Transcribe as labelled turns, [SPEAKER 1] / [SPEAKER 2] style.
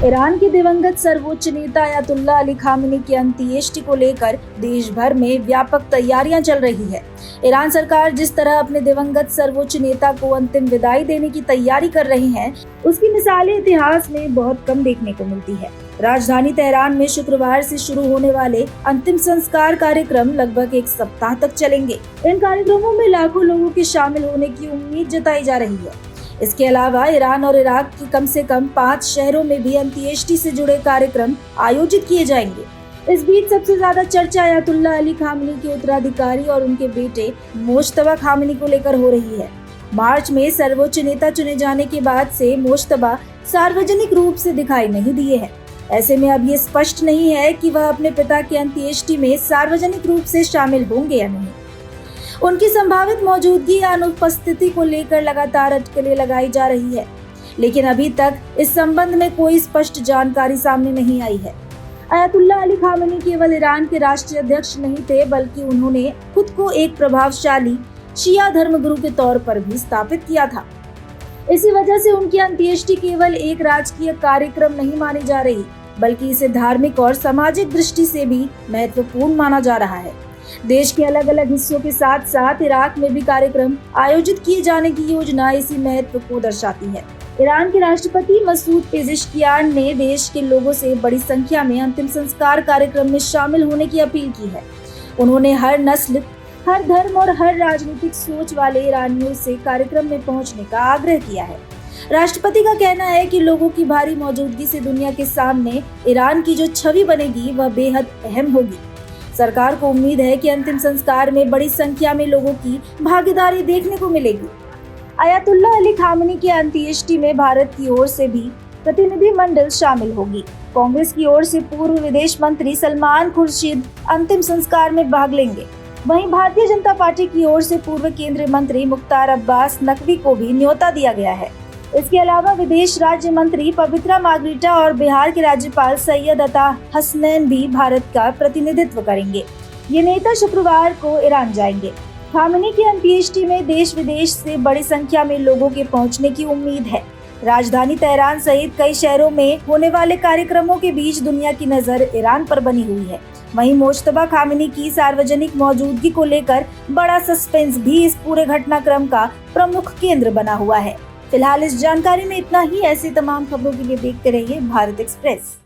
[SPEAKER 1] Iran के दिवंगत सर्वोच्च नेता अयातुल्ला अली खामेनी की अंत्येष्टि को लेकर देश भर में व्यापक तैयारियां चल रही है। ईरान सरकार जिस तरह अपने दिवंगत सर्वोच्च नेता को अंतिम विदाई देने की तैयारी कर रही है, उसकी मिसालें इतिहास में बहुत कम देखने को मिलती है। राजधानी तेहरान में शुक्रवार से शुरू होने वाले अंतिम संस्कार कार्यक्रम लगभग एक सप्ताह तक चलेंगे। इन कार्यक्रमों में लाखों लोगों के शामिल होने की उम्मीद जताई जा रही है। इसके अलावा ईरान और इराक के कम से कम 5 शहरों में भी अंत्येष्टि से जुड़े कार्यक्रम आयोजित किए जाएंगे। इस बीच सबसे ज्यादा चर्चा अयातुल्ला अली खामेनी के उत्तराधिकारी और उनके बेटे मोज्तबा खामेनी को लेकर हो रही है। मार्च में सर्वोच्च नेता चुने जाने के बाद से मोज्तबा सार्वजनिक रूप से दिखाई नहीं दिए हैं। ऐसे में अब ये स्पष्ट नहीं है कि वह अपने पिता की अंत्येष्टि में सार्वजनिक रूप से शामिल होंगे या नहीं। उनकी संभावित मौजूदगी या अनुपस्थिति को लेकर लगातार अटकलें लगाई जा रही है, लेकिन अभी तक इस संबंध में कोई स्पष्ट जानकारी सामने नहीं आई है। अयातुल्ला अली खामेनी केवल ईरान के राष्ट्रीय अध्यक्ष नहीं थे, बल्कि उन्होंने खुद को एक प्रभावशाली शिया धर्मगुरु के तौर पर भी स्थापित किया था। इसी वजह से उनकी अंत्येष्टि केवल एक राजकीय कार्यक्रम नहीं मानी जा रही, बल्कि इसे धार्मिक और सामाजिक दृष्टि से भी महत्वपूर्ण माना जा रहा है। देश के अलग अलग हिस्सों के साथ साथ इराक में भी कार्यक्रम आयोजित किए जाने की योजना इसी महत्व को दर्शाती है। ईरान के राष्ट्रपति मसूद पेज़ेश्कियान ने देश के लोगों से बड़ी संख्या में अंतिम संस्कार कार्यक्रम में शामिल होने की अपील की है। उन्होंने हर नस्ल, हर धर्म और हर राजनीतिक सोच वाले ईरानियों से कार्यक्रम में पहुंचने का आग्रह किया है। राष्ट्रपति का कहना है कि लोगों की भारी मौजूदगी से दुनिया के सामने ईरान की जो छवि बनेगी वह बेहद अहम होगी। सरकार को उम्मीद है कि अंतिम संस्कार में बड़ी संख्या में लोगों की भागीदारी देखने को मिलेगी। अयातुल्ला अली खामेनी की अंत्येष्टि में भारत की ओर से भी प्रतिनिधिमंडल शामिल होगी। कांग्रेस की ओर से पूर्व विदेश मंत्री सलमान खुर्शीद अंतिम संस्कार में भाग लेंगे। वहीं भारतीय जनता पार्टी की ओर से पूर्व केंद्रीय मंत्री मुख्तार अब्बास नकवी को भी न्योता दिया गया है। इसके अलावा विदेश राज्य मंत्री पवित्रा मार्गरेटा और बिहार के राज्यपाल सैयद अता हसनैन भी भारत का प्रतिनिधित्व करेंगे। ये नेता शुक्रवार को ईरान जाएंगे। खामेनी की अंत्येष्टि में देश विदेश से बड़ी संख्या में लोगों के पहुंचने की उम्मीद है। राजधानी तेहरान सहित कई शहरों में होने वाले कार्यक्रमों के बीच दुनिया की नजर ईरान पर बनी हुई है। वहीं मोज्तबा खामेनी की सार्वजनिक मौजूदगी को लेकर बड़ा सस्पेंस भी इस पूरे घटनाक्रम का प्रमुख केंद्र बना हुआ है। फिलहाल इस जानकारी में इतना ही। ऐसी तमाम खबरों के लिए देखते रहिए भारत एक्सप्रेस।